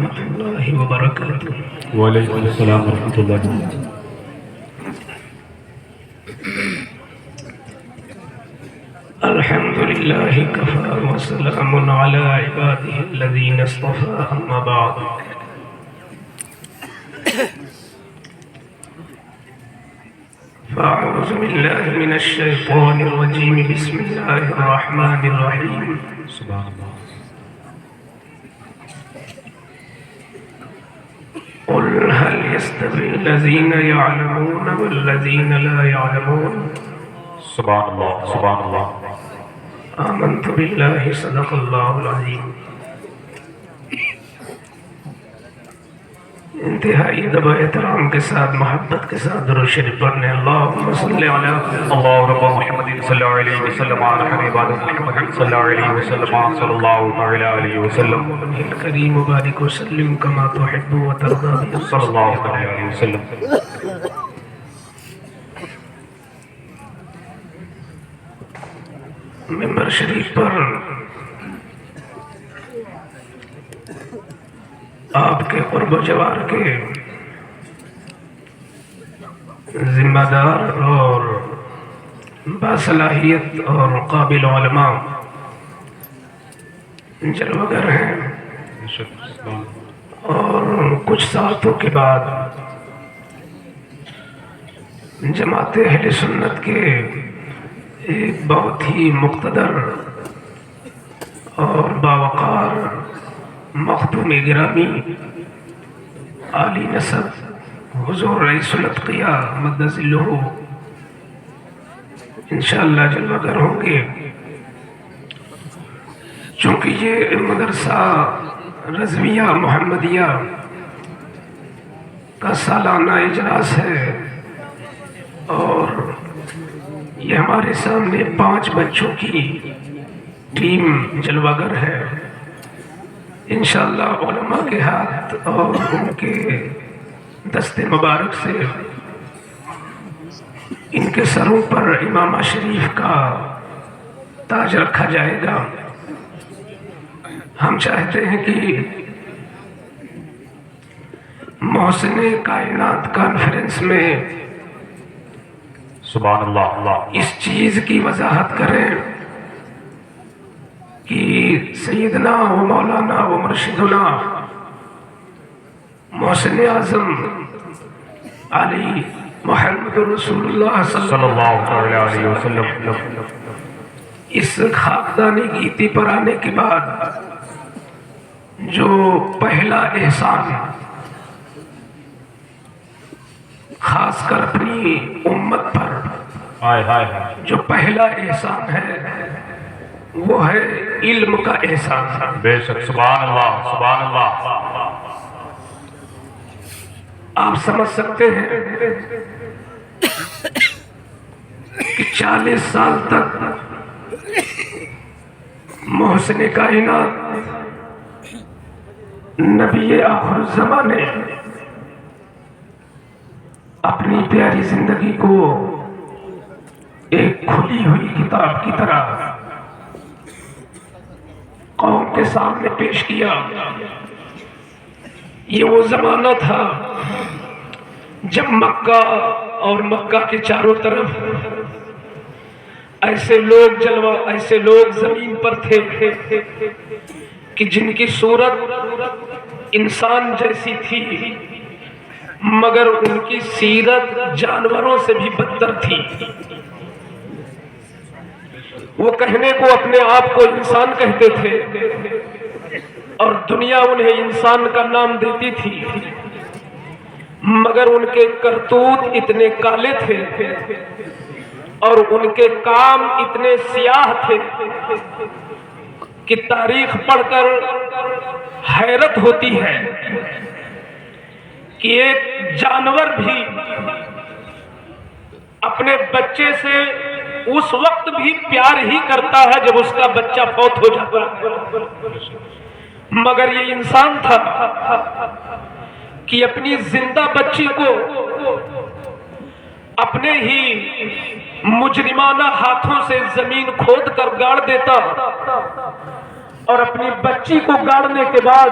ورحمۃ اللہ وبرکاتہ۔ وعلیکم السلام ورحمۃ اللہ وبرکاتہ۔ الحمد للہ کفا وسلام علی عبادہ الذین اصطفى، اما بعد فاعوذ باللہ من الشیطان الرجیم، بسم اللہ الرحمن الرحیم۔ سبحان اللہ۔ قل هل يستوي الذين يعلمون والذين لا يعلمون؟ سبحان اللہ سبحان اللہ۔ آمنت باللہ، صدق اللہ العظیم۔ انتہائی ادب و احترام کے ساتھ، محبت کے ساتھ درود شریف پڑھنے۔ اللہم صلی علی اللہ رب محمد صلی اللہ علیہ وسلم علی حبیب محمد صلی اللہ علیہ وسلم صلی اللہ تعالی علیہ وسلم الکریم مبارک وسلم کما تحب و ترضى صلی اللہ تعالی علیہ وسلم۔ ممبر شریف پر آپ کے قرب و جوار کے ذمہ دار اور باصلاحیت اور قابل علماء جلوگر ہیں، اور کچھ ساعتوں کے بعد جماعت اہل سنت کے ایک بہت ہی مقتدر اور باوقار مخدوم گرامی عالی نسب حضور رئیس الاتقیاء مد ظلہ انشاءاللہ جلوگر ہوں گے۔ چونکہ یہ مدرسہ رضویہ محمدیہ کا سالانہ اجلاس ہے، اور یہ ہمارے سامنے 5 بچوں کی ٹیم جلوگر ہے۔ انشاءاللہ علماء کے ہاتھ اور ان کے دست مبارک سے ان کے سروں پر امامہ شریف کا تاج رکھا جائے گا۔ ہم چاہتے ہیں کہ محسن کائنات کانفرنس میں سبحان اللہ اللہ اس چیز کی وضاحت کریں کہ سیدنا و مولانا و مرشدنا محسن اعظم علی محمد رسول اللہ صلی اللہ تعالی علیہ وسلم اس خاکدانی گیتی پر آنے کے بعد جو پہلا احسان خاص کر اپنی امت پر ہائے ہائے جو پہلا احسان ہے وہ ہے علم کا احسان۔ بے شک سبحان اللہ سبحان اللہ۔ آپ سمجھ سکتے ہیں کہ 40 سال تک محسن کائنات نبی آخر الزمان نے اپنی پیاری زندگی کو ایک کھلی ہوئی کتاب کی طرح قوم کے سامنے پیش کیا۔ یہ وہ زمانہ تھا جب مکہ اور مکہ کے چاروں طرف ایسے لوگ زمین پر تھے کہ جن کی صورت انسان جیسی تھی، مگر ان کی سیرت جانوروں سے بھی بدتر تھی۔ وہ کہنے کو اپنے آپ کو انسان کہتے تھے، اور دنیا انہیں انسان کا نام دیتی تھی، مگر ان کے کرتوت اتنے کالے تھے اور ان کے کام اتنے سیاہ تھے کہ تاریخ پڑھ کر حیرت ہوتی ہے کہ ایک جانور بھی اپنے بچے سے اس وقت بھی پیار ہی کرتا ہے جب اس کا بچہ فوت ہو جاتا ہے، مگر یہ انسان تھا کہ اپنی زندہ بچی کو اپنے ہی مجرمانہ ہاتھوں سے زمین کھود کر گاڑ دیتا، اور اپنی بچی کو گاڑنے کے بعد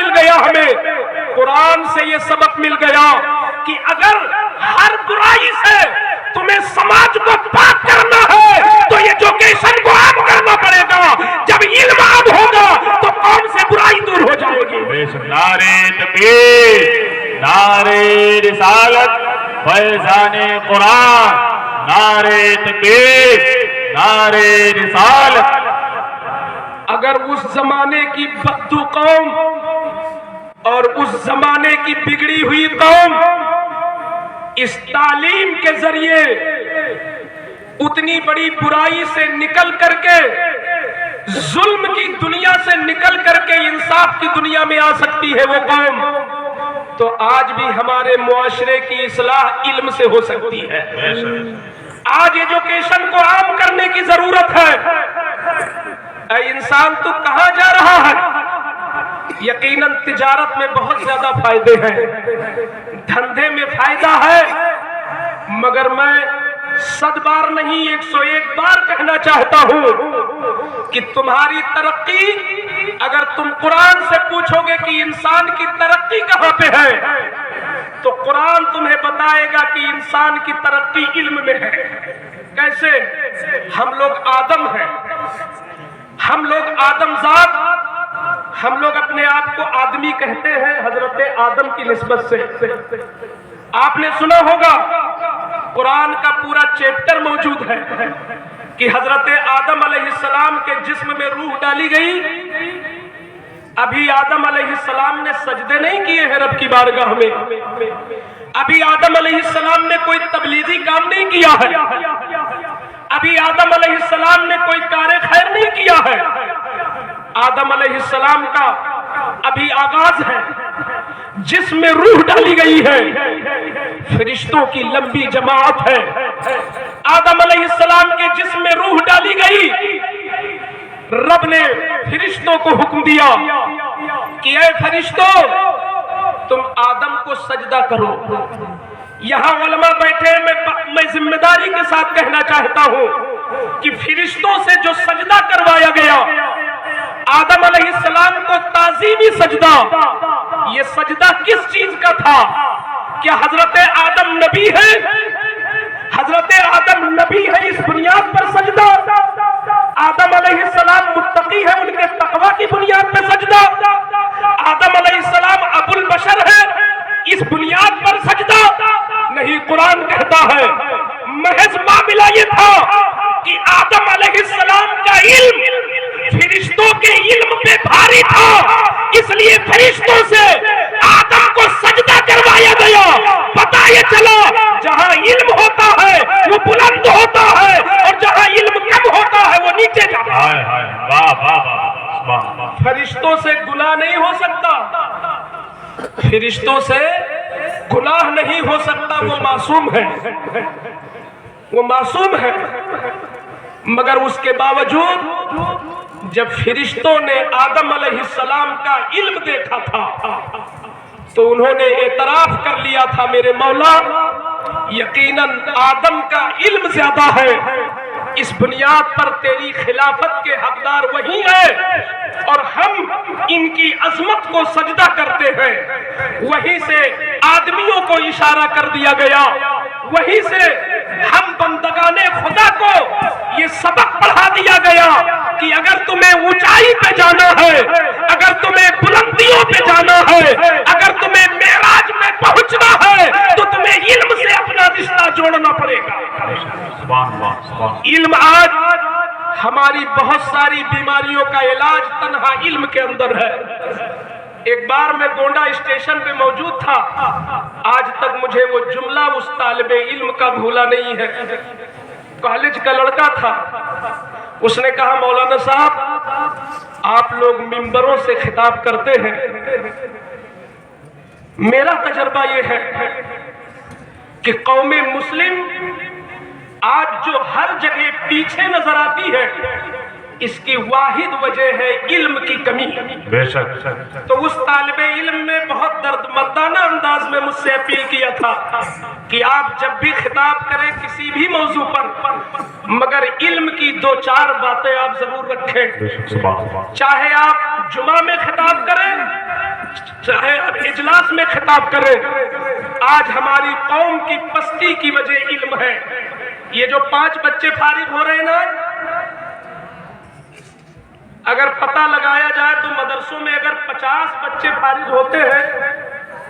مل گیا ہمیں؟ قرآن سے یہ سبق مل گیا کہ اگر ہر برائی سے تمہیں سماج کو پاک کرنا ہے تو ایجوکیشن کو عام کرنا پڑے گا. جب علم عام ہوگا تو قوم سے برائی دور ہو جائے گی. نعرے تکبیر، نعرے رسالت، فیضان قرآن، نعرے تکبیر، نعرے رسالت. اگر اس زمانے کی بدو قوم اور اس زمانے کی بگڑی ہوئی قوم اس تعلیم کے ذریعے اتنی بڑی برائی سے نکل کر کے، ظلم کی دنیا سے نکل کر کے انصاف کی دنیا میں آ سکتی ہے وہ قوم، تو آج بھی ہمارے معاشرے کی اصلاح علم سے ہو سکتی ہے. آج ایجوکیشن کو عام کرنے کی ضرورت ہے. اے انسان تو کہاں جا رہا ہے؟ یقیناً تجارت میں بہت زیادہ فائدے ہیں، دھندے میں فائدہ ہے، مگر میں 100 بار نہیں 101 بار کہنا چاہتا ہوں کہ تمہاری ترقی، اگر تم قرآن سے پوچھو گے کہ انسان کی ترقی کہاں پہ ہے تو قرآن تمہیں بتائے گا کہ انسان کی ترقی علم میں ہے. کیسے؟ ہم لوگ آدم ہیں، ہم لوگ آدم ذات، ہم لوگ اپنے آپ کو آدمی کہتے ہیں حضرت آدم کی نسبت سے. آپ نے سنا ہوگا قرآن کا پورا چیپٹر موجود ہے کہ حضرت آدم علیہ السلام کے جسم میں روح ڈالی گئی. ابھی آدم علیہ السلام نے سجدے نہیں کیے ہیں رب کی بارگاہ میں، ابھی آدم علیہ السلام نے کوئی تبلیغی کام نہیں کیا ہے، ابھی آدم علیہ السلام نے کوئی کار خیر نہیں کیا ہے. آدم علیہ السلام کا ابھی آغاز ہے، جس میں روح ڈالی گئی ہے، فرشتوں کی لمبی جماعت ہے. آدم علیہ السلام کے جسم میں روح ڈالی گئی، رب نے فرشتوں کو حکم دیا کہ اے فرشتوں تم آدم کو سجدہ کرو. یہاں علماء بیٹھے، میں ذمہ داری کے ساتھ کہنا چاہتا ہوں کہ فرشتوں سے جو سجدہ کروایا گیا آدم علیہ السلام کو تعظیمی سجدہ، یہ سجدہ کس چیز کا تھا؟ کیا حضرت آدم نبی ہے؟ حضرت آدم نبی ہے اس بنیاد پر سجدہ؟ آدم علیہ السلام متقی ہے، ان کے تقوی کی بنیاد پر سجدہ؟ آدم علیہ السلام ابو البشر ہے، اس بنیاد پر سجدہ نہیں. قرآن کہتا ہے محض معاملہ یہ تھا کہ آدم علیہ السلام کا علم فرشتوں کے علم پہ بھاری تھا، اس لیے فرشتوں سے آدم کو سجدہ کروایا گیا. پتہ یہ چلا جہاں علم ہوتا ہے وہ بلند ہوتا ہے اور جہاں علم کم ہوتا ہے وہ نیچے جاتا ہے. فرشتوں سے گناہ نہیں ہو سکتا، فرشتوں سے گناہ نہیں ہو سکتا، وہ معصوم ہے، وہ معصوم ہے. مگر اس کے باوجود جب فرشتوں نے آدم علیہ السلام کا علم دیکھا تھا تو انہوں نے اعتراف کر لیا تھا میرے مولا یقیناً آدم کا علم زیادہ ہے، اس بنیاد پر تیری خلافت کے حقدار وہی ہیں اور ہم ان کی عظمت کو سجدہ کرتے ہیں. وہیں سے آدمیوں کو اشارہ کر دیا گیا، وہیں سے ہم بندگان خدا کو یہ سبق پڑھا دیا گیا کہ اگر تمہیں اونچائی پہ جانا ہے، اگر تمہیں بلندیوں پہ جانا ہے، اگر تمہیں معراج میں پہنچنا ہے تو تمہیں علم سے اپنا رشتہ جوڑنا پڑے گا. علم آج ہماری بہت ساری بیماریوں کا علاج تنہا علم کے اندر ہے. ایک بار میں گونڈا اسٹیشن پہ موجود تھا، آج تک مجھے وہ جملہ اس طالب علم کا بھولا نہیں ہے. کالج کا لڑکا تھا، اس نے کہا مولانا صاحب آپ لوگ ممبروں سے خطاب کرتے ہیں، میرا تجربہ یہ ہے کہ قوم مسلم آج جو ہر جگہ پیچھے نظر آتی ہے اس کی واحد وجہ ہے علم کی کمی. بے شک. تو اس طالب علم نے بہت درد مندانہ انداز میں مجھ سے اپیل کیا تھا کہ آپ جب بھی خطاب کریں کسی بھی موضوع پر مگر علم کی 2-4 باتیں آپ ضرور رکھیں. چاہے آپ جمعہ میں خطاب کریں، چاہے اب اجلاس میں خطاب کریں، آج ہماری قوم کی پستی کی وجہ علم ہے۔ یہ جو 5 بچے فارغ ہو رہے ہیں نا، اگر پتہ لگایا جائے تو مدرسوں میں اگر 50 بچے فارغ ہوتے ہیں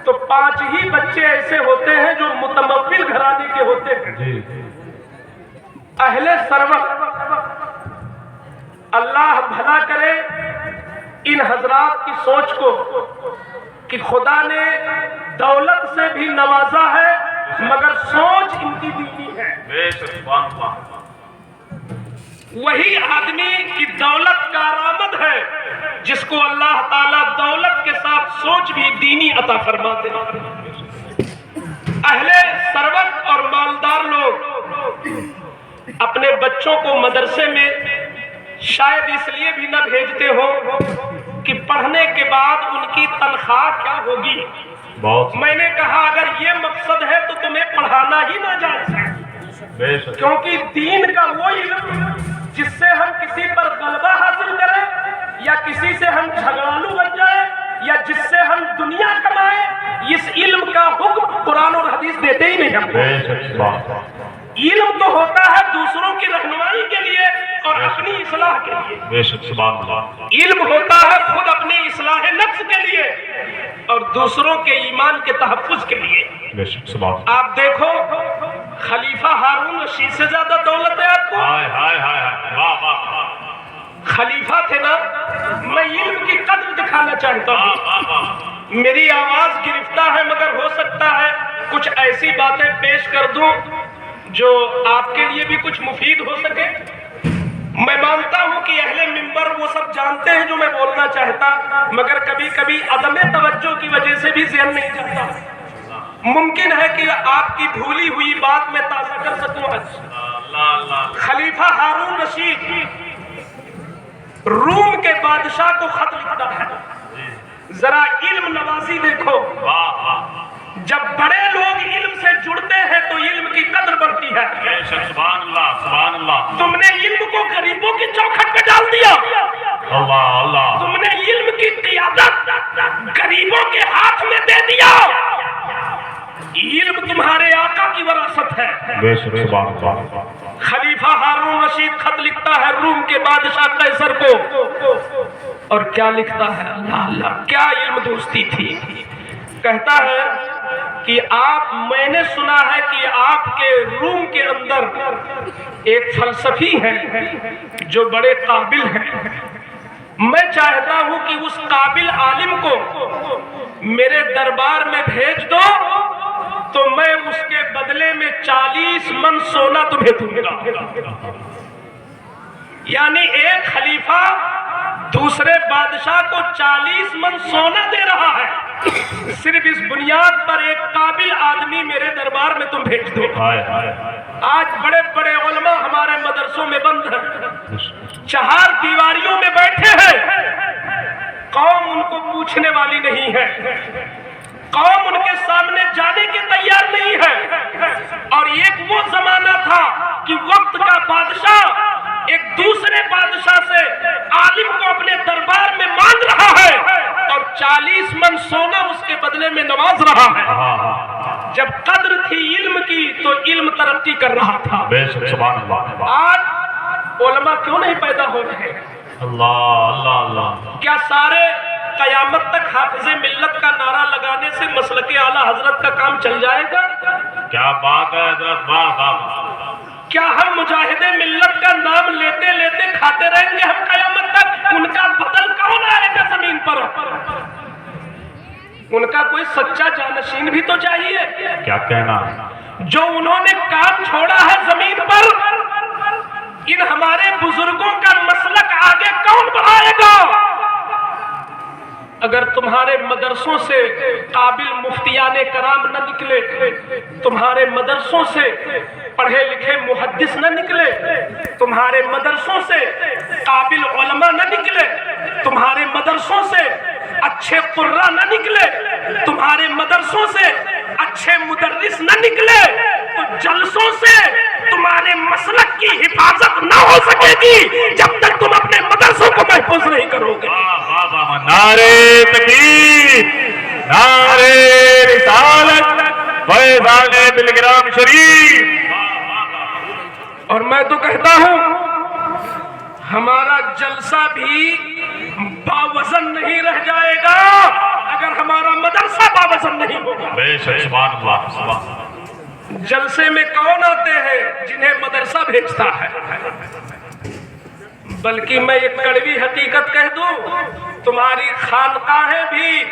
تو 5 ہی بچے ایسے ہوتے ہیں جو متمول گھرانے کے ہوتے ہیں، اہل ثروت۔ اللہ بھلا کرے ان حضرات کی سوچ کو کہ خدا نے دولت سے بھی نوازا ہے مگر سوچ ان کی دینی ہے۔ وہی آدمی کی دولت کارآمد ہے جس کو اللہ تعالیٰ دولت کے ساتھ سوچ بھی دینی عطا فرماتے ہیں۔ اہل ثروت اور مالدار لوگ اپنے بچوں کو مدرسے میں شاید اس لیے بھی نہ بھیجتے ہو کہ پڑھنے کے بعد ان کی تنخواہ کیا ہوگی۔ میں نے کہا اگر یہ مقصد ہے تو تمہیں پڑھانا ہی نہ جائے، کیونکہ دین کا وہ علم جس سے ہم کسی پر غلبہ حاصل کریں یا کسی سے ہم جھگڑالو بن جائیں یا جس سے ہم دنیا کمائیں، اس علم کا حکم قرآن اور حدیث دیتے ہی نہیں ہم۔ علم تو ہوتا ہے دوسروں کی رہنمائی کے لیے اور اپنی اصلاح کے لیے، علم ہوتا ہے خود اپنی اصلاح نفس کے لیے اور دوسروں کے ایمان کے تحفظ کے لیے۔ آپ دیکھو خلیفہ ہارون رشید سے زیادہ دولت ہے آپ کو؟ خلیفہ تھے نا۔ میں علم کی قدر دکھانا چاہتا ہوں، میری آواز گرفتہ ہے مگر ہو سکتا ہے کچھ ایسی باتیں پیش کر دوں جو آپ کے لیے بھی کچھ مفید ہو سکے۔ میں مانتا ہوں کہ اہل منبر وہ سب جانتے ہیں جو میں بولنا چاہتا، مگر کبھی کبھی عدم توجہ کی وجہ سے بھی ذہن نہیں جاتا۔ ممکن ہے کہ آپ کی بھولی ہوئی بات میں تازہ کر سکوں۔ خلیفہ ہارون رشید روم کے بادشاہ کو خط لکھتا ہے، ذرا علم نوازی دیکھو۔ جب بڑے لوگ علم سے جڑتے ہیں تو علم کی قدر بڑھتی ہے۔ سبحان اللہ، سبحان اللہ۔ تم نے علم کو غریبوں کی چوکھٹ پہ ڈال دیا، اللہ اللہ۔ تم نے علم کی قیادت غریبوں کے ہاتھ میں دے دیا۔ علم تمہارے آقا کی وراثت ہے۔ سبحان اللہ۔ خلیفہ ہارون رشید خط لکھتا ہے روم کے بادشاہ قیصر کو، اور کیا لکھتا ہے؟ اللہ اللہ، کیا علم دوستی تھی۔ کہتا ہے کہ میں نے سنا ہے کہ آپ کے روم کے اندر ایک فلسفی ہے جو بڑے قابل ہیں، میں چاہتا ہوں کہ اس قابل عالم کو میرے دربار میں بھیج دو تو میں اس کے بدلے میں 40 من سونا تمہیں دوں گا۔ یعنی ایک خلیفہ دوسرے بادشاہ کو 40 من سونا دے رہا ہے، صرف اس بنیاد پر ایک قابل آدمی میرے دربار میں تم بھیج دو۔ آج بڑے بڑے علماء ہمارے مدرسوں میں بند ہیں، 4 دیواریوں میں بیٹھے ہیں، قوم ان کو پوچھنے والی نہیں ہے، قوم ان کے سامنے جانے کے تیار نہیں ہے۔ اور ایک وہ زمانہ تھا کہ وقت کا بادشاہ ایک دوسرے بادشاہ سے عالم کو اپنے دربار میں مانگ رہا ہے اور 40 من سونا اس کے بدلے میں نواز رہا ہے۔ جب قدر تھی علم کی تو علم ترقی کر رہا تھا۔ آج علماء کیوں نہیں پیدا ہو رہے؟ اللہ اللہ اللہ۔ کیا سارے قیامت تک حافظ ملت کا نعرہ لگانے سے مسلک اعلیٰ حضرت کا کام چل جائے گا؟ کیا بات ہے حضرت، واہ واہ۔ کیا ہم مجاہد ملت کا نام لیتے لیتے کھاتے رہیں گے ہم قیامت تک؟ ان کا بدل کون آئے گا زمین پر؟ ان کا کوئی سچا جانشین بھی تو چاہیے۔ کیا کہنا؟ جو انہوں نے کام چھوڑا ہے زمین پر، ان ہمارے بزرگوں کا مسلک آگے کون بڑھائے گا؟ اگر تمہارے مدرسوں سے قابل مفتیان کرام نہ نکلے، تمہارے مدرسوں سے پڑھے لکھے محدث نہ نکلے، تمہارے مدرسوں سے قابل علماء نہ نکلے، تمہارے مدرسوں سے اچھے قرآن نہ نکلے، تمہارے مدرسوں سے اچھے مدرس نہ نکلے، تو جلسوں سے تمہارے مسلک کی حفاظت نہ ہو سکے گی جب تک تم اپنے مدرسوں کو محفوظ نہیں کرو گے۔ نعرے تکبیر، فیضان بلگرام شریف. اور میں تو کہتا ہوں ہمارا جلسہ بھی باوزن نہیں رہ جائے گا اگر ہمارا مدرسہ باوزن نہیں ہوگا. بے شک سبحان اللہ سبحان اللہ. جلسے میں کون آتے ہیں؟ جنہیں مدرسہ بھیجتا ہے. بلکہ میں ایک کڑوی حقیقت کہہ دوں، تمہاری خانقاہیں بھی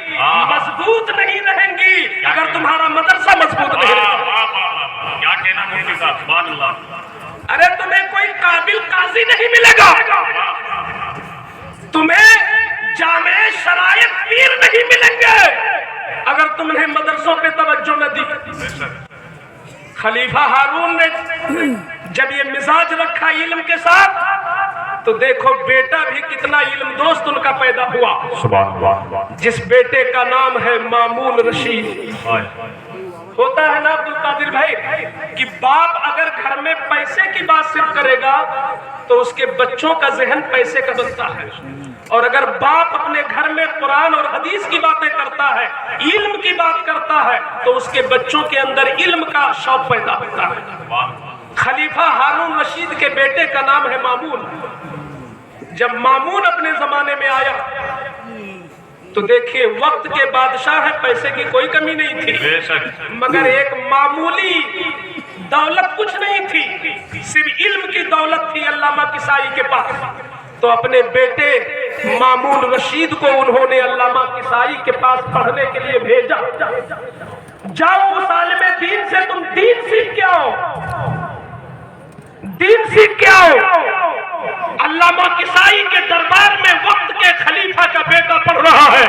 مضبوط نہیں رہیں گی اگر تمہارا مدرسہ مضبوط نہیں رہے گا. کیا کہنا مفتی صاحب سبحان اللہ. ارے تمہیں کوئی قابل قاضی نہیں ملے گا، تمہیں جامع شرائط پیر نہیں ملیں گے اگر تم نے مدرسوں پہ توجہ نہ دی. خلیفہ ہارون نے جب یہ مزاج رکھا علم کے ساتھ تو دیکھو بیٹا بھی کتنا علم دوست ان کا پیدا ہوا. سبحان اللہ. جس بیٹے کا نام ہے مامون رشید. ہوتا ہے نا عبد القادر بھائی کہ باپ اگر گھر میں پیسے کی بات صرف کرے گا تو اس کے بچوں کا ذہن پیسے کا بنتا ہے، اور اگر باپ اپنے گھر میں قرآن اور حدیث کی باتیں کرتا ہے، علم کی بات کرتا ہے، تو اس کے بچوں کے اندر علم کا شوق پیدا ہوتا ہے. خلیفہ ہارون رشید کے بیٹے کا نام ہے مامون. جب مامون اپنے زمانے میں آیا تو دیکھیے وقت کے بادشاہ ہے، پیسے کی کوئی کمی نہیں تھی، مگر ایک معمولی دولت کچھ نہیں تھی، صرف علم کی دولت تھی علامہ کسائی کے پاس. تو اپنے بیٹے مامون رشید کو انہوں نے علامہ کسائی کے پاس پڑھنے کے لیے بھیجا. جاؤ اس عالم دین سے تم دین سیکھ کے آؤ، دین سیکھ کے آؤ. علامہ کسائی کے دربار میں وقت کے خلیفہ کا بیٹا پڑھ رہا ہے.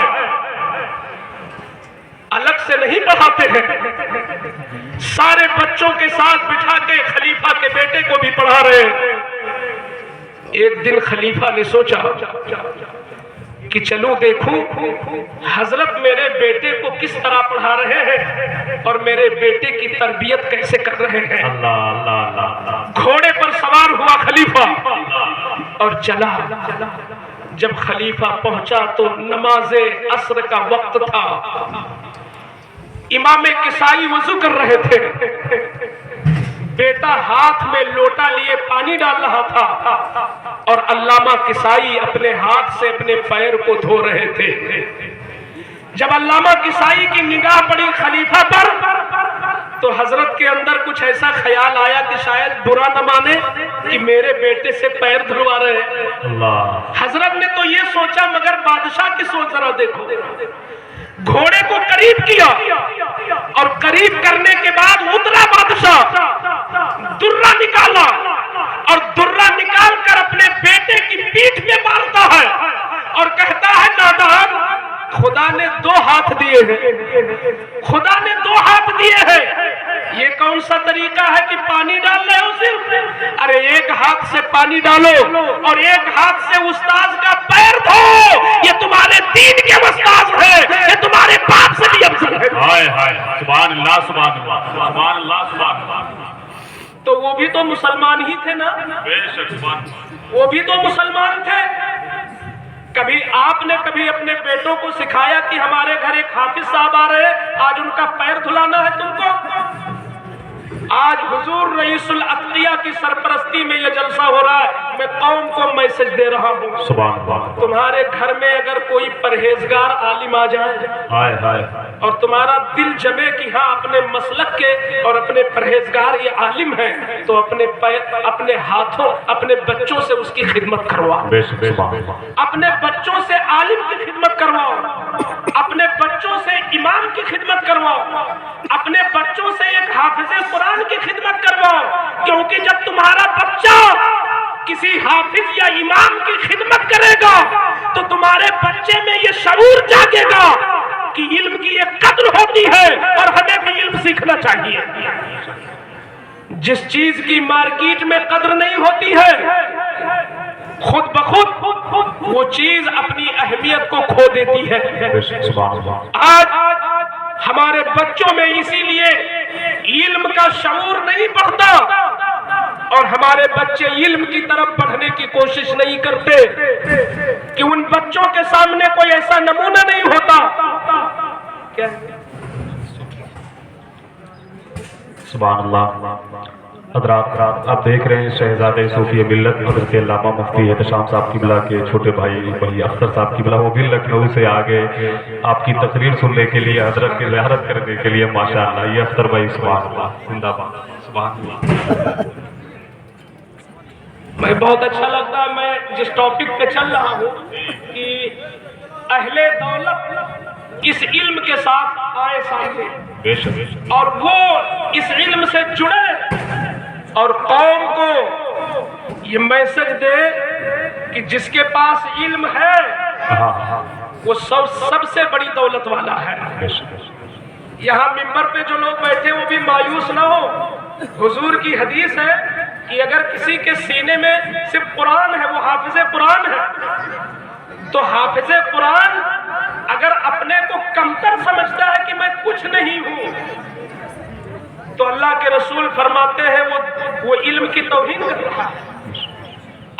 الگ سے نہیں پڑھاتے ہیں، سارے بچوں کے ساتھ بٹھا کے خلیفہ کے بیٹے کو بھی پڑھا رہے ہیں. ایک دن خلیفہ نے سوچا کہ چلو دیکھوں حضرت میرے بیٹے کو کس طرح پڑھا رہے ہیں اور میرے بیٹے کی تربیت کیسے کر رہے ہیں. گھوڑے پر سوار ہوا خلیفہ اور چلا. جب خلیفہ پہنچا تو نماز عصر کا وقت تھا. امام کسائی وضو کر رہے تھے، بیٹا ہاتھ میں لوٹا لیے پانی ڈال رہا تھا اور علامہ کسائی اپنے ہاتھ سے اپنے پیر کو دھو رہے تھے. جب علامہ کسائی کی نگاہ پڑی خلیفہ پر تو حضرت کے اندر کچھ ایسا خیال آیا کہ شاید برا نہ مانے کہ میرے بیٹے سے پیر دھلوا رہے ہیں. حضرت نے تو یہ سوچا، مگر بادشاہ کی سوچ ذرا دیکھو. گھوڑے کو قریب کیا اور قریب کرنے کے بعد اترا بادشاہ، درہ نکالا اور درہ نکال کر اپنے بیٹے کی پیٹھ میں مارتا ہے اور کہتا ہے نادان، خدا نے 2 ہاتھ دیے ہیں، خدا نے 2 ہاتھ دیے ہیں، یہ کون سا طریقہ ہے کہ پانی ڈال رہے ہو صرف؟ ارے ایک ہاتھ سے پانی ڈالو اور ایک ہاتھ سے استاذ کا پیر دھو. یہ تمہارے دین کے استاذ ہے، یہ تمہارے باپ سے بھی افضل ہے. سبحان اللہ سبحان اللہ سبحان اللہ سبحان اللہ. تو وہ بھی تو مسلمان ہی تھے نا، بے شک سبحان اللہ. وہ بھی تو مسلمان تھے. کبھی آپ نے کبھی اپنے بیٹوں کو سکھایا کہ ہمارے گھر ایک حافظ صاحب آ رہے ہیں، آج ان کا پیر دھلانا ہے تم کو؟ آج حضور رئیس الاتقیاء کی سرپرستی میں یہ جلسہ ہو رہا ہے. میں قوم کو میسج دے رہا ہوں، سبحان اللہ. تمہارے گھر میں اگر کوئی پرہیزگار عالم آ جائے اور تمہارا دل جمے کہ ہاں اپنے مسلک کے اور اپنے پرہیزگار یہ عالم ہیں، تو اپنے ہاتھوں اپنے بچوں سے اس کی خدمت کرواؤ. اپنے بچوں سے عالم کی خدمت کرواؤ، اپنے بچوں سے امام کی خدمت کرواؤ، اپنے بچوں سے ایک حافظ قرآن کی خدمت کرواؤ. کیونکہ جب تمہارا بچہ کسی حافظ یا امام کی خدمت کرے گا تو تمہارے بچے میں یہ شعور جاگے گا کہ علم کی ایک قدر ہوتی ہے اور ہمیں بھی علم سیکھنا چاہیے. جس چیز کی مارکیٹ میں قدر نہیں ہوتی ہے خود بخود وہ چیز اپنی اہمیت کو کھو دیتی ہے. آج ہمارے بچوں میں اسی لیے علم کا شعور نہیں بڑھتا اور ہمارے بچے علم کی طرف بڑھنے کی کوشش نہیں کرتے کہ ان بچوں کے سامنے کوئی ایسا نمونہ نہیں ہوتا. کیا سبحان اللہ. حضرات آپ دیکھ رہے ہیں شہزادے صوفی ملت حضرت علامہ مفتی احتشام صاحب قبلہ کے چھوٹے بھائی اختر صاحب قبلہ، وہ بھی لکھنؤ سے آگے آپ کی تقریر سننے کے لیے، حضرت کی زیارت کرنے کے لیے. ماشاءاللہ یہ اختر بھائی سبحان اللہ، زندہ باد، سبحان اللہ. میں بہت اچھا لگتا ہے میں جس ٹاپک پہ چل رہا ہوں کہ اہل دولت اس علم کے ساتھ آئے سامنے بے شک، اور وہ اس علم سے جڑے اور قوم کو یہ میسج دے کہ جس کے پاس علم ہے وہ سب سے بڑی دولت والا ہے. بے شک. یہاں ممبر پہ جو لوگ بیٹھے وہ بھی مایوس نہ ہو. حضور کی حدیث ہے کہ اگر کسی کے سینے میں صرف قرآن ہے، وہ حافظ قرآن ہے، تو حافظ قرآن اگر اپنے کو کمتر سمجھتا ہے کہ میں کچھ نہیں ہوں، تو اللہ کے رسول فرماتے ہیں وہ علم کی توہین کر رہا ہے.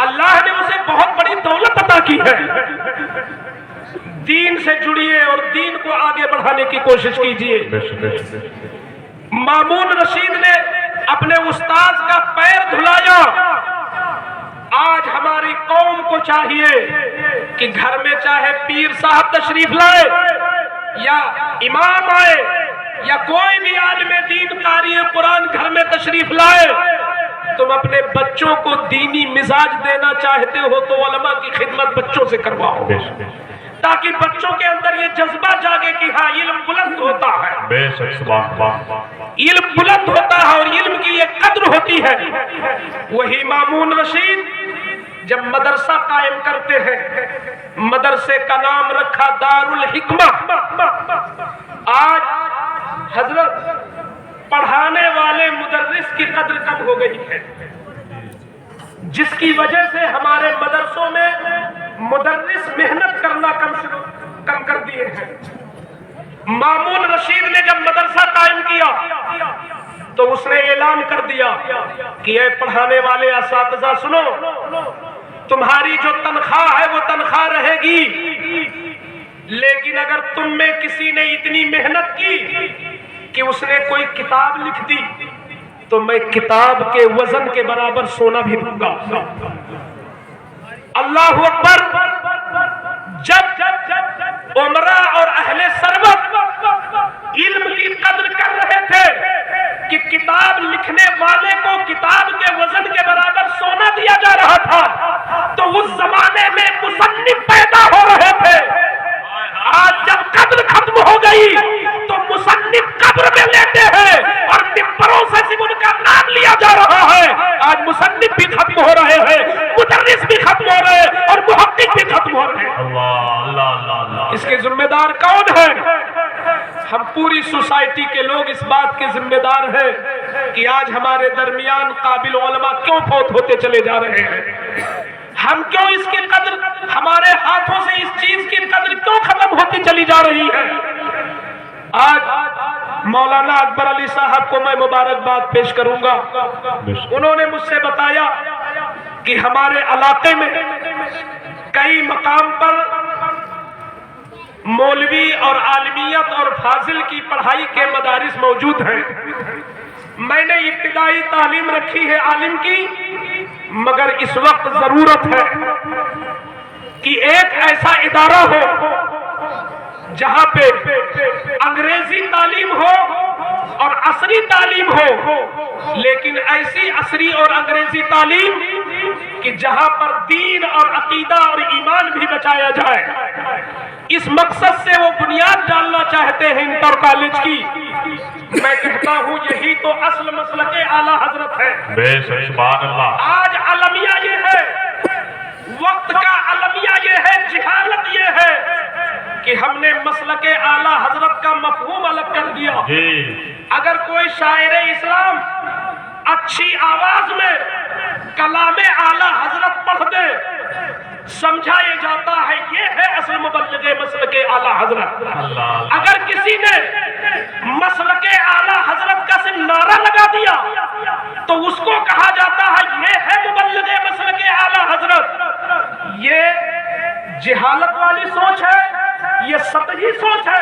اللہ نے اسے بہت بڑی دولت عطا کی ہے. دین سے جڑیے اور دین کو آگے بڑھانے کی کوشش کیجیے. مامون رشید نے اپنے استاذ کا پیر دھلایا. آج ہماری قوم کو چاہیے کہ گھر میں چاہے پیر صاحب تشریف لائے یا امام آئے یا کوئی بھی عالم دین قاری قرآن گھر میں تشریف لائے، تم اپنے بچوں کو دینی مزاج دینا چاہتے ہو تو علماء کی خدمت بچوں سے کرواؤ، تاکہ بچوں کے اندر یہ جذبہ جاگے کہ ہاں علم بلند ہوتا ہے. بے شک، سبحان اللہ. علم بلند ہوتا ہے اور علم کی یہ قدر ہوتی ہے. وہی مامون رشید جب مدرسہ قائم کرتے ہیں، مدرسے کا نام رکھا دارالحکمہ. آج حضرت پڑھانے والے مدرس کی قدر کم ہو گئی ہے، جس کی وجہ سے ہمارے مدرسوں میں مدرس محنت کرنا کم کر دیے ہیں. مامون رشید نے جب مدرسہ قائم کیا تو اس نے اعلان کر دیا کہ اے پڑھانے والے اساتذہ سنو، تمہاری جو تنخواہ ہے وہ تنخواہ رہے گی، لیکن اگر تم میں کسی نے اتنی محنت کی کہ اس نے کوئی کتاب لکھ دی تو میں کتاب کے وزن کے برابر سونا بھی دوں گا. اللہ اکبر. جب عمرہ اور اہل ثروت علم کی قدر کر رہے تھے کہ کتاب لکھنے والے کو کتاب کے وزن کے برابر سونا دیا جا رہا تھا، تو اس زمانے میں مصنف پیدا ہو رہے تھے. آج جب قدر ختم ہو گئی تو مصنف قبر میں لیتے ہیں اور ممبروں سے صرف ان کا نام لیا جا رہا ہے. آج مصنف بھی ختم ہو رہے ہیں، مدرس بھی ختم ہو رہے ہیں اور محقق بھی ختم ہو رہے ہیں. اللہ. اس کے ذمہ دار کون ہیں؟ ہم پوری سوسائٹی کے لوگ اس بات کے ذمہ دار ہیں کہ آج ہمارے درمیان قابل علماء کیوں فوت ہوتے چلے جا رہے ہیں. ہم کیوں اس کی قدر، ہمارے ہاتھوں سے اس چیز کی قدر کیوں ختم ہوتی چلی جا رہی ہے. آج مولانا اکبر علی صاحب کو میں مبارکباد پیش کروں گا. انہوں نے مجھ سے بتایا کہ ہمارے علاقے میں کئی مقام پر مولوی اور عالمیت اور فاضل کی پڑھائی کے مدارس موجود ہیں. میں نے ابتدائی تعلیم رکھی ہے عالم کی، مگر اس وقت ضرورت ہے کہ ایک ایسا ادارہ ہو جہاں پہ انگریزی تعلیم ہو اور عصری تعلیم ہو، لیکن ایسی عصری اور انگریزی تعلیم کہ جہاں پر دین اور عقیدہ اور ایمان بھی بچایا جائے. اس مقصد سے وہ بنیاد ڈالنا چاہتے ہیں انٹر کالج کی. میں کہتا ہوں یہی تو اصل مسلک اعلیٰ حضرت ہے. بے شک، سبحان اللہ. آج المیہ یہ ہے، وقت کا المیہ یہ ہے، جہالت یہ ہے کہ ہم نے مسلک اعلیٰ حضرت کا مفہوم الگ کر دیا. اگر کوئی شاعر اسلام اچھی آواز میں کلام اعلیٰ حضرت پڑھ دے، سمجھا یہ جاتا ہے یہ ہے اصل مبلغ مسلک اعلیٰ حضرت. اگر کسی نے مسلک اعلیٰ حضرت کا صرف نعرہ لگا دیا تو اس کو کہا جاتا ہے یہ ہے مبلغ مسلک اعلیٰ حضرت. یہ جہالت والی سوچ ہے، یہ سطحی سوچ ہے.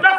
10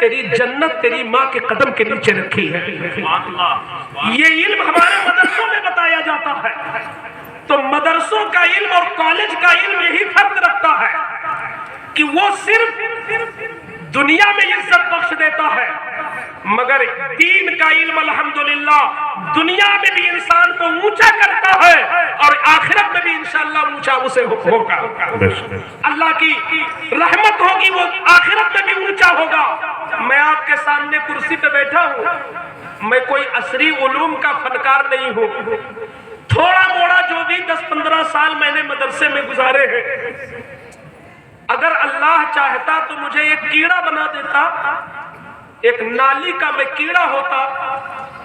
تیری جنت تیری ماں کے قدم کے نیچے رکھی ہے۔ یہ علم ہمارے مدرسوں میں بتایا جاتا ہے۔ تو مدرسوں کا علم اور کالج کا علم یہی فرق رکھتا ہے کہ وہ صرف دنیا میں عزت بخش دیتا ہے، مگر دین کا علم الحمدللہ دنیا میں بھی انسان کو اونچا کرتا ہے اور آخرت میں بھی انشاءاللہ اونچا اسے ہوگا۔ اللہ کی رحمت ہوگی، وہ آخرت میں بھی اونچا ہوگا۔ میں آپ کے سامنے کرسی پہ بیٹھا ہوں، میں کوئی عصری علوم کا فنکار نہیں ہوں، تھوڑا موڑا جو بھی 10-15 سال میں نے مدرسے میں گزارے ہیں، اگر اللہ چاہتا تو مجھے ایک کیڑا بنا دیتا، ایک نالی کا میں کیڑا ہوتا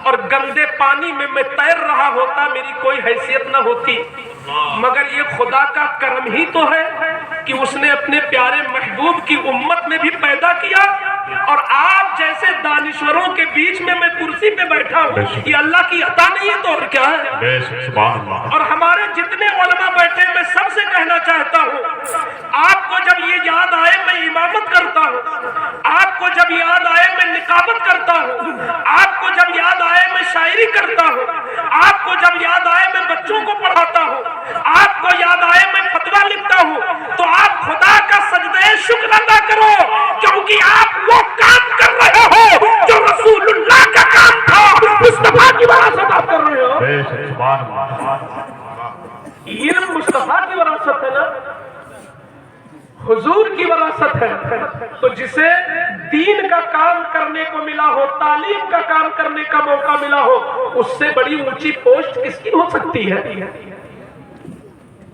اور گندے پانی میں تیر رہا ہوتا، میری کوئی حیثیت نہ ہوتی، مگر یہ خدا کا کرم ہی تو ہے کہ اس نے اپنے پیارے محبوب کی امت میں بھی پیدا کیا، اور آپ جیسے دانشوروں کے بیچ میں کرسی پہ بیٹھا ہوں، یہ اللہ کی عطا نہیں ہے تو اور کیا ہے؟ اور ہمارے جتنے علماء بیٹھے میں سب سے کہنا چاہتا ہوں، آپ کو جب یہ یاد آئے میں امامت کرتا ہوں، آپ کو جب یاد آئے میں نقابت کرتا ہوں، آپ کو جب یاد آئے میں شاعری کرتا ہوں، آپ کو جب یاد آئے میں بچوں کو پڑھاتا ہوں، آپ کو یاد آئے میں فتویٰ لکھتا ہوں، تو آپ خدا کا سجدہ شکر ادا کرو، کیونکہ آپ وہ کام کر رہے ہو جو رسول اللہ کا کام تھا، مصطفیٰ کی وراثت آپ کر رہے ہو۔ علم مصطفیٰ کی وراثت ہے نا، حضور کی وراثت ہے، تو جسے دین کا کام کرنے کو ملا ہو، تعلیم کا کام کرنے کا موقع ملا ہو، اس سے بڑی اونچی پوسٹ کس کی ہو سکتی ہے؟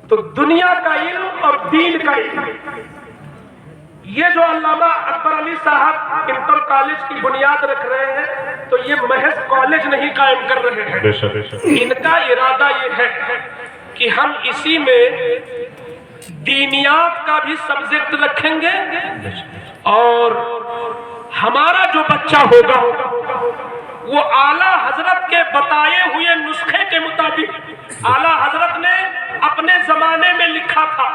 تو دنیا کا علم اور دین کا علم، یہ جو علامہ اکبر علی صاحب انٹر کالج کی بنیاد رکھ رہے ہیں، تو یہ محض کالج نہیں قائم کر رہے ہیں، ان کا ارادہ یہ ہے کہ ہم اسی میں دینیات کا بھی سبجیکٹ رکھیں گے، اور ہمارا جو بچہ ہوگا وہ اعلیٰ حضرت کے بتائے ہوئے نسخے کے مطابق، اعلیٰ حضرت نے اپنے زمانے میں لکھا تھا،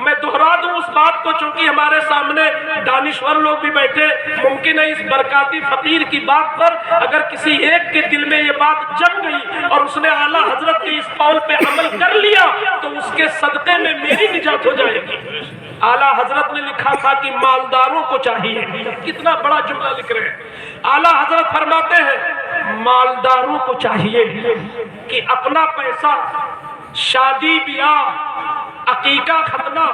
میں دہرا دوں اس بات کو چونکہ ہمارے سامنے دانشور لوگ بھی بیٹھے، ممکن ہے اس برکاتی فقیر کی بات پر اگر کسی ایک کے دل میں یہ بات جم گئی اور اس نے اعلیٰ حضرت کے اس قول پہ عمل کر لیا تو اس کے صدقے میں میری نجات ہو جائے گی۔ اعلیٰ حضرت نے لکھا تھا کہ مالداروں کو چاہیے، کتنا بڑا جملہ لکھ رہے ہیں، اعلیٰ حضرت فرماتے ہیں مالداروں کو چاہیے کہ اپنا پیسہ شادی بیاہ عقیقہ ختنہ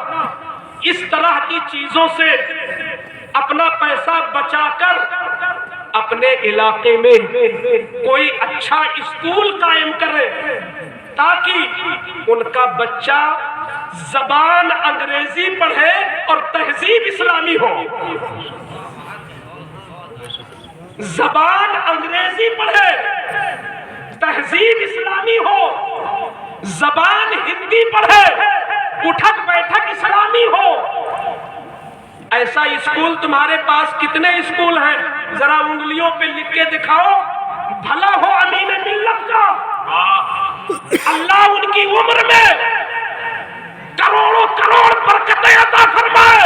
اس طرح کی چیزوں سے اپنا پیسہ بچا کر اپنے علاقے میں کوئی اچھا اسکول قائم کرے تاکہ ان کا بچہ زبان انگریزی پڑھے اور تہذیب اسلامی ہو، زبان انگریزی پڑھے تہذیب اسلامی ہو، زبان ہندی پڑھے اٹھک بیٹھک اسلامی ہو۔ ایسا اسکول تمہارے پاس کتنے اسکول ہیں؟ ذرا انگلیوں پہ لکھ کے دکھاؤ، بھلا ہو امین ملت کا، اللہ ان کی عمر میں کروڑوں کروڑ برکتیں عطا فرمائے،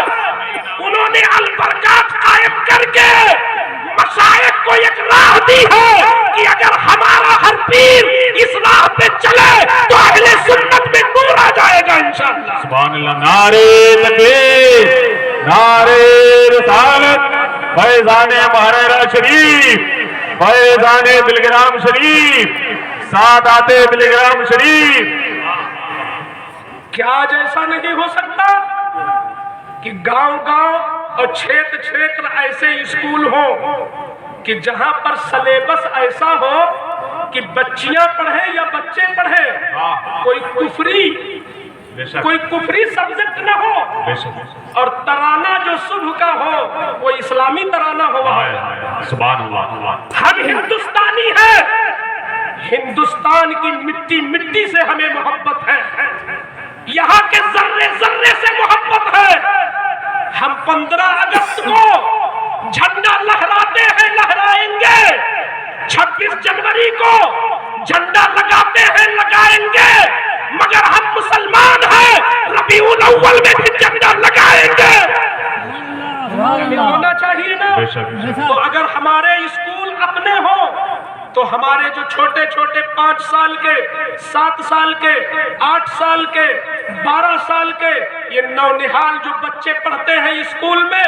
انہوں نے البرکات قائم کر کے مشائخ کو ایک راہ دی ہے کہ اگر ہمارا ہر پیر اس راہ پہ چلے تو اہل سنت میں نور آ جائے گا انشاءاللہ۔ سبحان اللہ، نعرے تکبیر، نعرے رسالت، فیضان محررہ شریف، فیضان بلگرام شریف، سادات بلگرام شریف۔ کیا آج ایسا نہیں ہو سکتا کہ گاؤں گاؤں اور چھیتر چھیتر ایسے اسکول ہوں کہ جہاں پر سلیبس ایسا ہو کہ بچیاں پڑھیں یا بچے پڑھیں، کوئی کفری سبجیکٹ نہ ہو، اور ترانہ جو صبح کا ہو وہ اسلامی ترانہ ہو۔ سبحان اللہ، ہم ہندوستانی ہیں، ہندوستان کی مٹی مٹی سے ہمیں محبت ہے، یہاں کے ذرے ذرے سے محبت ہے۔ ہم 15 اگست کو جھنڈا لہراتے ہیں، لہرائیں گے، 26 جنوری کو جھنڈا لگاتے ہیں، لگائیں گے، مگر ہم مسلمان ہیں، ربیع الاول میں بھی جھنڈا لگائیں گے۔ ہونا چاہیے نا، بے شک تو اگر ہمارے اسکول اپنے ہوں تو ہمارے جو چھوٹے چھوٹے 5 سال کے 7 سال کے 8 سال کے 12 سال کے یہ نونہال جو بچے پڑھتے ہیں اسکول میں،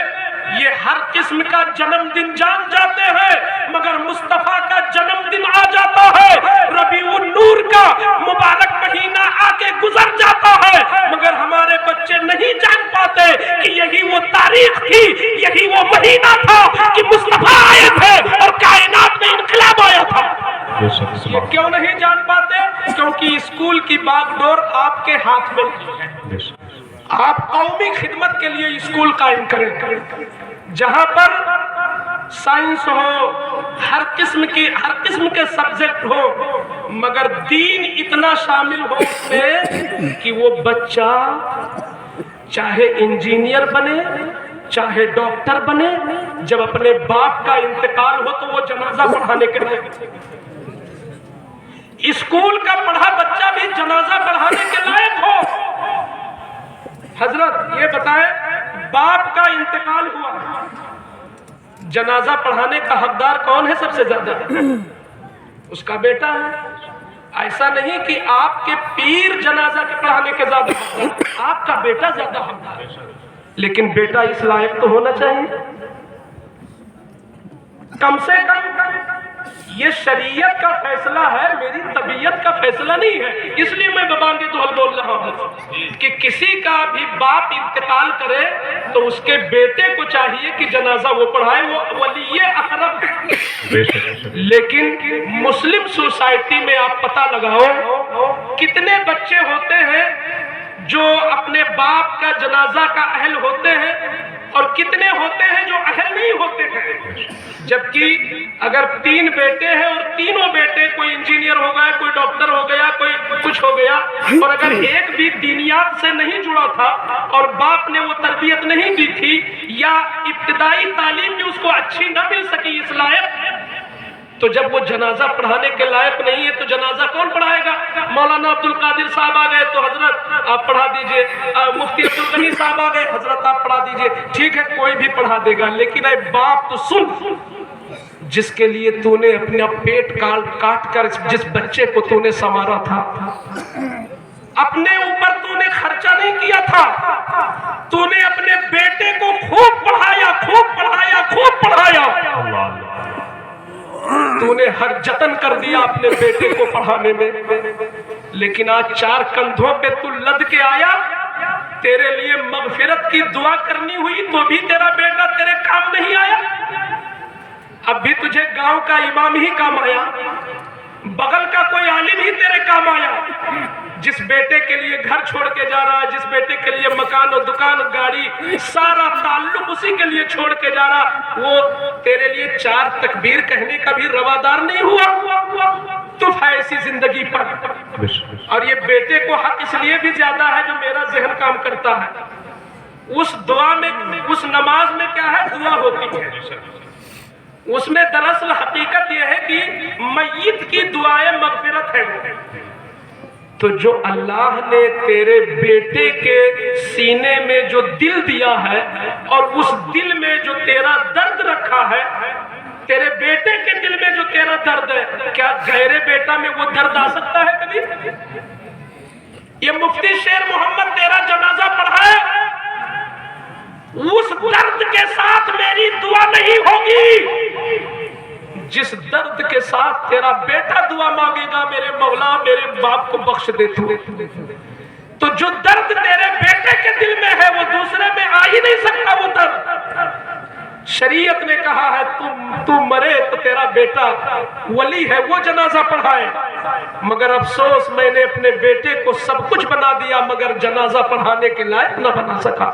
یہ ہر قسم کا جنم دن جان جاتے ہیں، مگر مصطفیٰ کا جنم دن آ جاتا ہے، ربیع النور کا مبارک مہینہ آ کے گزر جاتا ہے، مگر ہمارے بچے نہیں جان پاتے کہ یہی وہ تاریخ تھی، یہی وہ مہینہ تھا کہ مصطفیٰ آئے تھے اور کائنات میں انقلاب آیا تھا۔ یہ کیوں نہیں جان پاتے؟ کیونکہ اسکول کی باغ ڈور آپ کے ہاتھ میں نہیں ہے۔ آپ قومی خدمت کے لیے اسکول قائم کریں، جہاں پر سائنس ہو، ہر قسم کے سبجیکٹ ہو، مگر دین اتنا شامل ہو اس میں کہ وہ بچہ چاہے انجینئر بنے چاہے ڈاکٹر بنے، جب اپنے باپ کا انتقال ہو تو وہ جنازہ پڑھانے کے لائق۔ اسکول کا پڑھا بچہ بھی جنازہ پڑھانے کے لائق ہو۔ حضرت یہ بتائیں، باپ کا انتقال ہوا، جنازہ پڑھانے کا حقدار کون ہے سب سے زیادہ؟ اس کا بیٹا ہے۔ ایسا نہیں کہ آپ کے پیر جنازہ کے پڑھانے کے زیادہ حقدار، آپ کا بیٹا زیادہ حقدار ہے، لیکن بیٹا اس لائق تو ہونا چاہیے کم سے کم۔ یہ شریعت کا فیصلہ ہے، میری طبیعت کا فیصلہ نہیں ہے، اس لیے میں بباندی دول بول رہا ہوں کہ کسی کا بھی باپ انتقال کرے تو اس کے بیٹے کو چاہیے کہ جنازہ وہ پڑھائے، وہ ولی اقرب ہے۔ لیکن مسلم سوسائٹی میں آپ پتہ لگاؤ کتنے بچے ہوتے ہیں جو اپنے باپ کا جنازہ کا اہل ہوتے ہیں اور کتنے ہوتے ہیں جو اہل نہیں ہوتے ہیں۔ جبکہ اگر 3 بیٹے ہیں اور تینوں بیٹے، کوئی انجینئر ہو گیا، کوئی ڈاکٹر ہو گیا، کوئی کچھ ہو گیا، اور اگر ایک بھی دینیات سے نہیں جڑا تھا اور باپ نے وہ تربیت نہیں دی تھی یا ابتدائی تعلیم بھی اس کو اچھی نہ مل سکی اس لائق، تو جب وہ جنازہ پڑھانے کے لائق نہیں ہے تو جنازہ کون پڑھائے گا؟ مولانا عبد القادر صاحب آ گئے تو حضرت آپ پڑھا دیجئے، مفتی عبد الغنی صاحب آ گئے، حضرت آپ پڑھا دیجئے، ٹھیک ہے کوئی بھی پڑھا دے گا، لیکن اے باپ تو سن، جس کے لیے تو نے اپنا پیٹ کاٹ کر جس بچے کو تو نے سنوارا تھا، اپنے اوپر تو نے خرچہ نہیں کیا تھا، تو نے اپنے بیٹے کو خوب پڑھایا، خوب پڑھایا، خوب پڑھایا، تو نے ہر جتن کر دیا اپنے بیٹے کو پڑھانے میں، لیکن آج 4 کندھوں پہ تو لد کے آیا، تیرے لیے مغفرت کی دعا کرنی ہوئی تو بھی تیرا بیٹا تیرے کام نہیں آیا۔ اب بھی تجھے گاؤں کا امام ہی کام آیا، بغل کا کوئی عالم ہی تیرے کام آیا، جس بیٹے کے لیے گھر چھوڑ کے جا رہا ہے، جس بیٹے کے لیے مکان و دکان گاڑی سارا تعلق اسی کے لیے چھوڑ کے جا رہا، وہ تیرے لیے 4 تکبیر کہنے کا بھی روادار نہیں ہوا۔ تو ایسی زندگی پر، اور یہ بیٹے کو حق اس لیے بھی زیادہ ہے جو میرا ذہن کام کرتا ہے، اس دعا میں، اس نماز میں کیا ہے؟ دعا ہوتی ہے، اس میں دراصل حقیقت یہ ہے کہ میت کی دعائیں مغفرت ہے۔ تو جو اللہ نے تیرے بیٹے کے سینے میں جو دل دیا ہے اور اس دل میں جو تیرا درد رکھا ہے، تیرے بیٹے کے دل میں جو تیرا درد ہے، کیا غیر بیٹا میں وہ درد آ سکتا ہے کبھی؟ یہ مفتی شیر محمد تیرا جنازہ پڑھائے، اس درد کے ساتھ میری دعا نہیں ہوگی جس درد کے ساتھ تیرا بیٹا دعا مانگے گا، میرے مولا میرے باپ کو بخش دے تو جو درد تیرے بیٹے کے دل میں ہے وہ دوسرے میں آ ہی نہیں سکتا وہ درد۔ شریعت نے کہا ہے تو مرے تو تیرا بیٹا ولی ہے وہ جنازہ پڑھائے، مگر افسوس میں نے اپنے بیٹے کو سب کچھ بنا دیا مگر جنازہ پڑھانے کے لائق نہ بنا سکا۔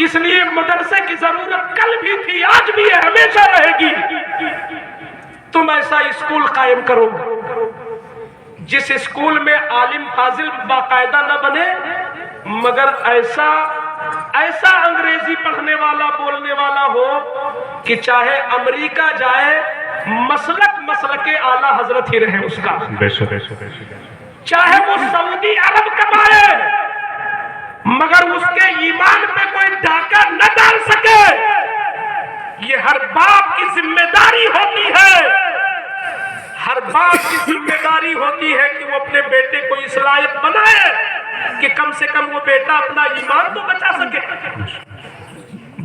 اس لیے مدرسے کی ضرورت کل بھی تھی، آج بھی ہے، ہمیشہ رہے گی۔ تم ایسا اسکول قائم کرو جس اسکول میں عالم فاضل باقاعدہ نہ بنے مگر ایسا انگریزی پڑھنے والا بولنے والا ہو کہ چاہے امریکہ جائے مسلک اعلیٰ حضرت ہی رہے اس کا، چاہے وہ سعودی عرب کمائے مگر اس کے ایمان پہ کوئی ڈاکہ نہ ڈال سکے، یہ ہر باپ کی ذمہ داری ہوتی ہے، ہر باپ کی ذمہ داری ہوتی ہے کہ وہ اپنے بیٹے کو اس لائق بنائے کہ کم سے کم وہ بیٹا اپنا ایمان تو بچا سکے۔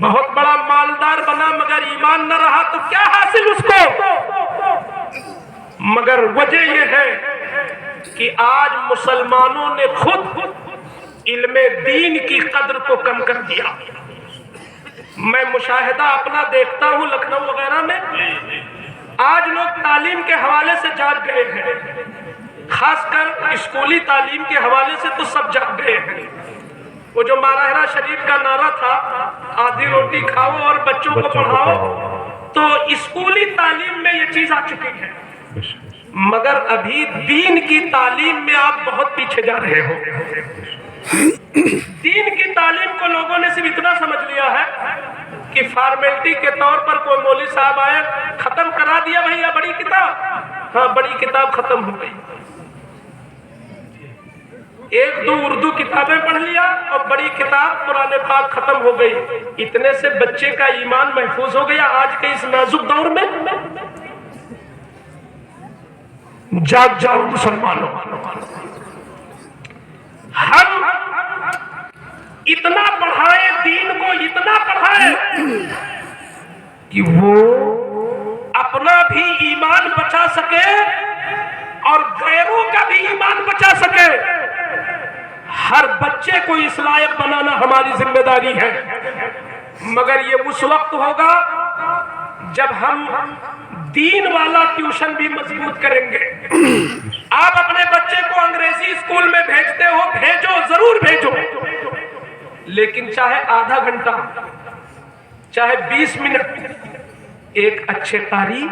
بہت بڑا مالدار بنا مگر ایمان نہ رہا تو کیا حاصل اس کو؟ مگر وجہ یہ ہے کہ آج مسلمانوں نے خود علم دین کی قدر کو کم کر دیا۔ میں مشاہدہ اپنا دیکھتا ہوں لکھنؤ وغیرہ میں، آج لوگ تعلیم کے حوالے سے جاگ گئے ہیں، خاص کر اسکولی تعلیم کے حوالے سے تو سب جاگ گئے ہیں۔ وہ جو ماہرہ شریف کا نعرہ تھا، آدھی روٹی کھاؤ اور بچوں کو پڑھاؤ، تو اسکولی تعلیم میں یہ چیز آ چکی ہے، مگر ابھی دین کی تعلیم میں آپ بہت پیچھے جا رہے ہو۔ دین کی تعلیم کو لوگوں نے صرف اتنا سمجھ لیا ہے کہ فارمیلٹی کے طور پر کوئی مولوی صاحب آئے، ختم کرا دیا بھیا بڑی کتاب، ہاں بڑی کتاب ختم ہو گئی، ایک دو اردو کتابیں پڑھ لیا اور بڑی کتاب قرآن پاک ختم ہو گئی۔ اتنے سے بچے کا ایمان محفوظ ہو گیا۔ آج کے اس نازک دور میں جاگ جاؤ مسلمانوں، ہم اتنا پڑھائیں دین کو، اتنا پڑھائیں کہ وہ اپنا بھی ایمان بچا سکے اور غیروں کا بھی ایمان بچا سکے۔ ہر بچے کو اس لائق بنانا ہماری ذمہ داری ہے، مگر یہ اس وقت ہوگا جب ہم دین والا ٹیوشن بھی مضبوط کریں گے۔ آپ اپنے بچے کو انگریزی اسکول میں بھیجتے ہو، بھیجو، ضرور بھیجو، لیکن چاہے آدھا گھنٹہ، چاہے 20 منٹ ایک اچھے قاری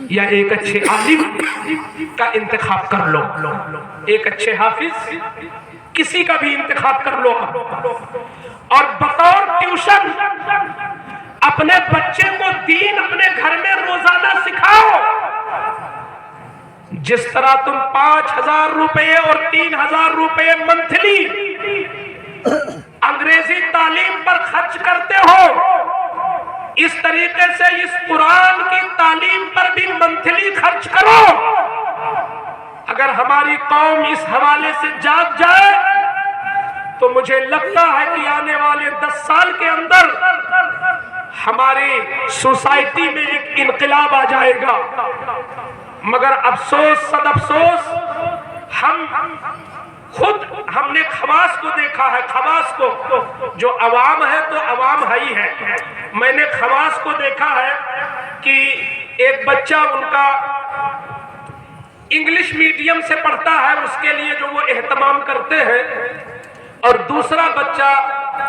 یا ایک اچھے عالم کا انتخاب کر لو، ایک اچھے حافظ، کسی کا بھی انتخاب کر لو، اور بطور ٹیوشن اپنے بچے کو دین اپنے گھر میں روزانہ سکھاؤ۔ جس طرح تم 5,000 روپے اور 3,000 روپے منتھلی انگریزی تعلیم پر خرچ کرتے ہو، اس طریقے سے اس قرآن کی تعلیم پر بھی منتھلی خرچ کرو۔ اگر ہماری قوم اس حوالے سے جاگ جائے تو مجھے لگتا ہے کہ آنے والے 10 سال کے اندر ہماری سوسائٹی میں ایک انقلاب آ جائے گا۔ مگر افسوس، صد افسوس، ہم نے خواص کو دیکھا ہے، خواص کو، جو عوام ہے تو عوام ہے ہی ہے۔ میں نے خواص کو دیکھا ہے کہ ایک بچہ ان کا انگلش میڈیم سے پڑھتا ہے، اس کے لیے جو وہ اہتمام کرتے ہیں، اور دوسرا بچہ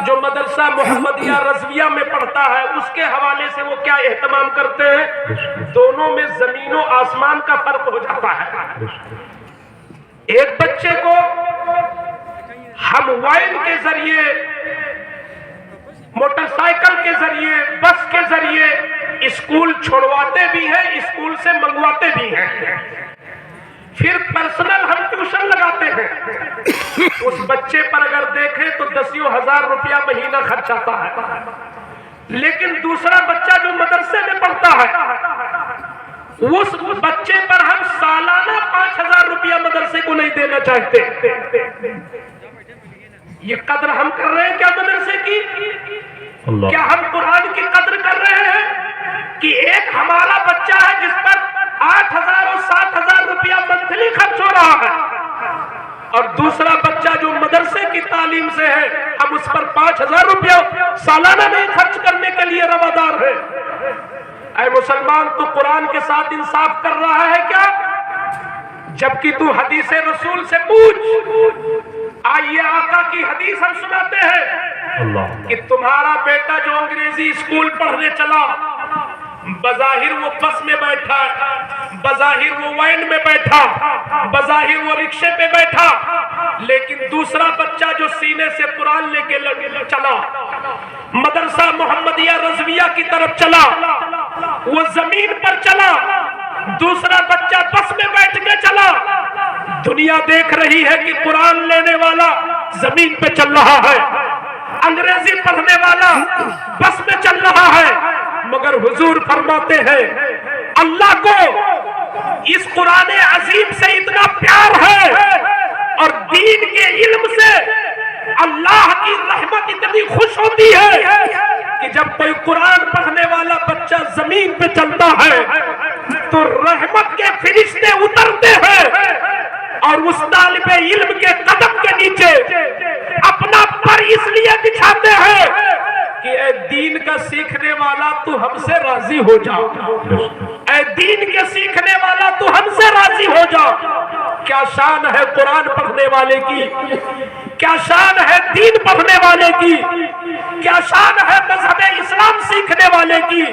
جو مدرسہ محمدیہ رضویہ میں پڑھتا ہے، اس کے حوالے سے وہ کیا اہتمام کرتے ہیں، دونوں میں زمین و آسمان کا فرق ہو جاتا ہے۔ ایک بچے کو ہم وین کے ذریعے، موٹر سائیکل کے ذریعے، بس کے ذریعے اسکول چھوڑواتے بھی ہیں، اسکول سے منگواتے بھی ہیں، پھر پرسنل ہم ٹیوشن لگاتے ہیں۔ اس بچے پر اگر دیکھیں تو 10,000 روپیہ مہینہ خرچ آتا ہے، لیکن دوسرا بچہ جو مدرسے میں پڑھتا ہے، اس بچے پر ہم سالانہ 5,000 روپیہ مدرسے کو نہیں دینا چاہتے۔ یہ قدر ہم کر رہے ہیں کیا مدرسے کی؟ کیا ہم قرآن کی قدر کر رہے ہیں کہ ایک ہمارا بچہ ہے جس پر 8,000 اور 7,000 روپیہ منتھلی خرچ ہو رہا ہے، اور دوسرا بچہ جو مدرسے کی تعلیم سے ہے، ہم اس پر 5,000 روپیہ سالانہ نہیں خرچ کرنے کے لیے روادار ہے؟ اے مسلمان، تو قرآن کے ساتھ انصاف کر رہا ہے کیا؟ جبکہ تو حدیث رسول سے پوچھ۔ آئیے آقا کی حدیث ہم سناتے ہیں کہ تمہارا بیٹا جو انگریزی اسکول پڑھنے چلا، بظاہر وہ بس میں بیٹھا، بظاہر وہ وین میں بیٹھا، بظاہر وہ رکشے پہ بیٹھا، لیکن دوسرا بچہ جو سینے سے قرآن لے کے چلا، مدرسہ محمدیہ رضویہ کی طرف چلا، وہ زمین پر چلا، دوسرا بچہ بس میں بیٹھ کے چلا۔ دنیا دیکھ رہی ہے کہ قرآن لینے والا زمین پہ چل رہا ہے، انگریزی پڑھنے والا بس میں چل رہا ہے، مگر حضور فرماتے ہیں اللہ کو اس قرآن عظیم سے اتنا پیار ہے اور دین کے علم سے اللہ کی رحمت اتنی خوش ہوتی ہے کہ جب کوئی قرآن پڑھنے والا بچہ زمین پہ چلتا ہے تو رحمت کے فرشتے اترتے ہیں اور اس طالب علم کے قدم کے نیچے اپنا پر اس لیے بچھاتے ہیں کہ اے دین کا سیکھنے والا تو ہم سے راضی ہو جا، اے دین کے سیکھنے والا تو ہم سے راضی ہو جا۔ کیا شان ہے قرآن پڑھنے والے کی، کیا شان ہے دین پڑھنے والے کی، کیا شان ہے مذہب اسلام سیکھنے والے کی۔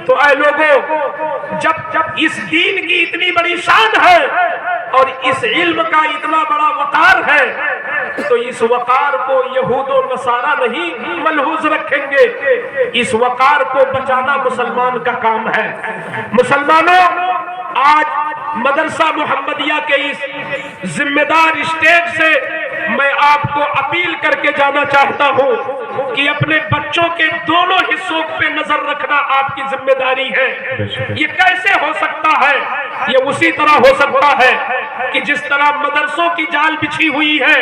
تو اے لوگوں، جب اس دین کی اتنی بڑی شان ہے اور اس علم کا اتنا بڑا وقار ہے تو اس وقار کو یہود و نصارہ نہیں ملحوظ رکھیں گے، اس وقار کو بچانا مسلمان کا کام ہے۔ مسلمانوں، آج مدرسہ محمدیہ کے اس ذمہ دار اسٹیج سے میں آپ کو اپیل کر کے جانا چاہتا ہوں کہ اپنے بچوں کے دونوں حصوں پہ نظر رکھنا آپ کی ذمہ داری ہے۔ یہ کیسے ہو سکتا ہے؟ یہ اسی طرح ہو سکتا ہے کہ جس طرح مدرسوں کی جال بچھی ہوئی ہے،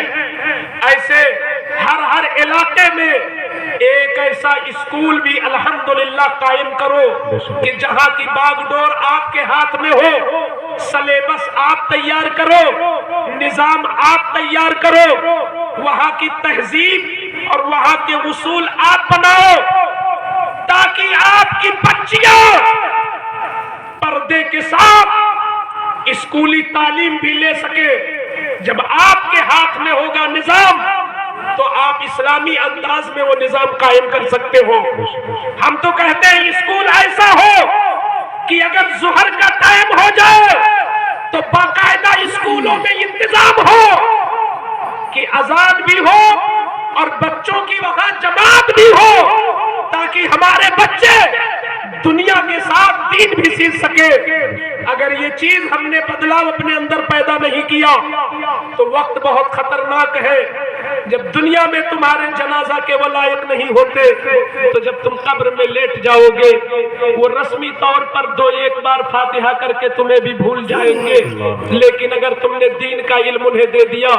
ایسے ہر علاقے میں ایک ایسا اسکول بھی الحمدللہ قائم کرو کہ جہاں کی باغ ڈور آپ کے ہاتھ میں ہو، سلیبس آپ تیار کرو، نظام آپ تیار کرو، وہاں کی تہذیب اور وہاں کے اصول آپ بناؤ تاکہ آپ کی بچیاں پردے کے ساتھ اسکولی تعلیم بھی لے سکے۔ جب آپ کے ہاتھ میں ہوگا نظام تو آپ اسلامی انداز میں وہ نظام قائم کر سکتے ہو۔ ہم تو کہتے ہیں اسکول ایسا ہو کہ اگر ظہر کا ٹائم ہو جائے تو باقاعدہ اسکولوں میں انتظام ہو کہ اذان بھی ہو اور بچوں کی وہاں جماعت بھی ہو تاکہ ہمارے بچے دنیا کے ساتھ دین بھی سیکھ سکے۔ اگر یہ چیز ہم نے بدلاؤ اپنے اندر پیدا نہیں کیا تو وقت بہت خطرناک ہے۔ جب دنیا میں تمہارے جنازہ کے وہ لائق نہیں ہوتے تو جب تم قبر میں لیٹ جاؤ گے وہ رسمی طور پر دو ایک بار فاتحہ کر کے تمہیں بھی بھول جائیں گے، لیکن اگر تم نے دین کا علم انہیں دے دیا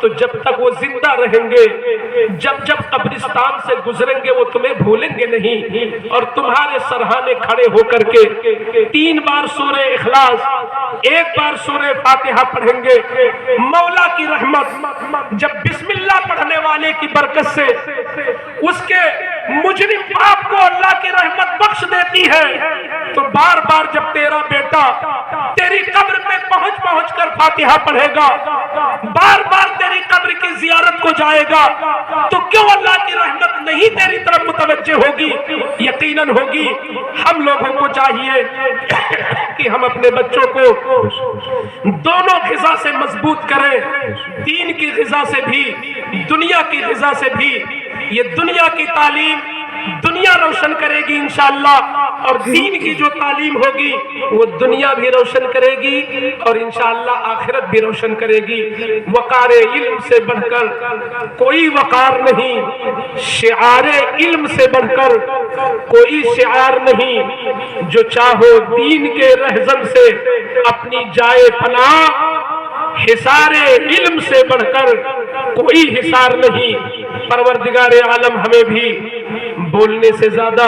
تو جب تک وہ زندہ رہیں گے، جب قبرستان سے گزریں گے وہ تمہیں بھولیں گے نہیں، اور تمہارے سرہانے کھڑے ہو کر کے 3 بار سورہ اخلاص 1 بار سورہ فاتحہ پڑھیں گے۔ مولا کی رحمت جب بسم اللہ پڑھنے والے کی برکت سے اس کے مجرم باپ کو اللہ کی رحمت بخش دیتی ہے تو بار بار جب تیرا بیٹا تیری قبر میں پہنچ کر فاتحہ پڑھے گا، بار بار تیری قبر کی زیارت کو جائے گا تو کیوں اللہ کی رحمت نہیں تیری طرف متوجہ ہوگی؟ یقیناً ہوگی۔ ہم لوگوں کو چاہیے کہ ہم اپنے بچوں کو دونوں غذا سے مضبوط کریں، دین کی غذا سے بھی، دنیا کی غذا سے بھی۔ یہ دنیا کی تعلیم دنیا روشن کرے گی انشاءاللہ، اور دین کی جو تعلیم ہوگی وہ دنیا بھی روشن کرے گی اور انشاءاللہ آخرت بھی روشن کرے گی۔ وقار علم سے بڑھ کر کوئی وقار نہیں، شعار علم سے بڑھ کر کوئی شعار نہیں۔ جو چاہو دین کے رہزن سے اپنی جائے پناہ، حصار علم سے بڑھ کر کوئی حصار نہیں۔ پروردگار عالم ہمیں بھی بولنے سے زیادہ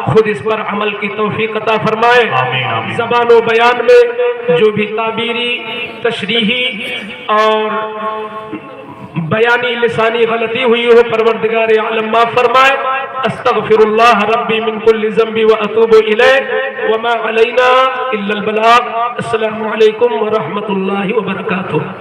خود اس پر عمل کی توفیق عطا فرمائے۔ زبان و بیان میں جو بھی تعبیری، تشریحی اور بیانی لسانی غلطی ہوئی ہو پروردگار عالم معاف فرمائے۔ استغفر اللہ ربی من کل ذنب واتوب الیہ وما علینا الا البلاغ۔ السلام علیکم ورحمۃ اللہ وبرکاتہ۔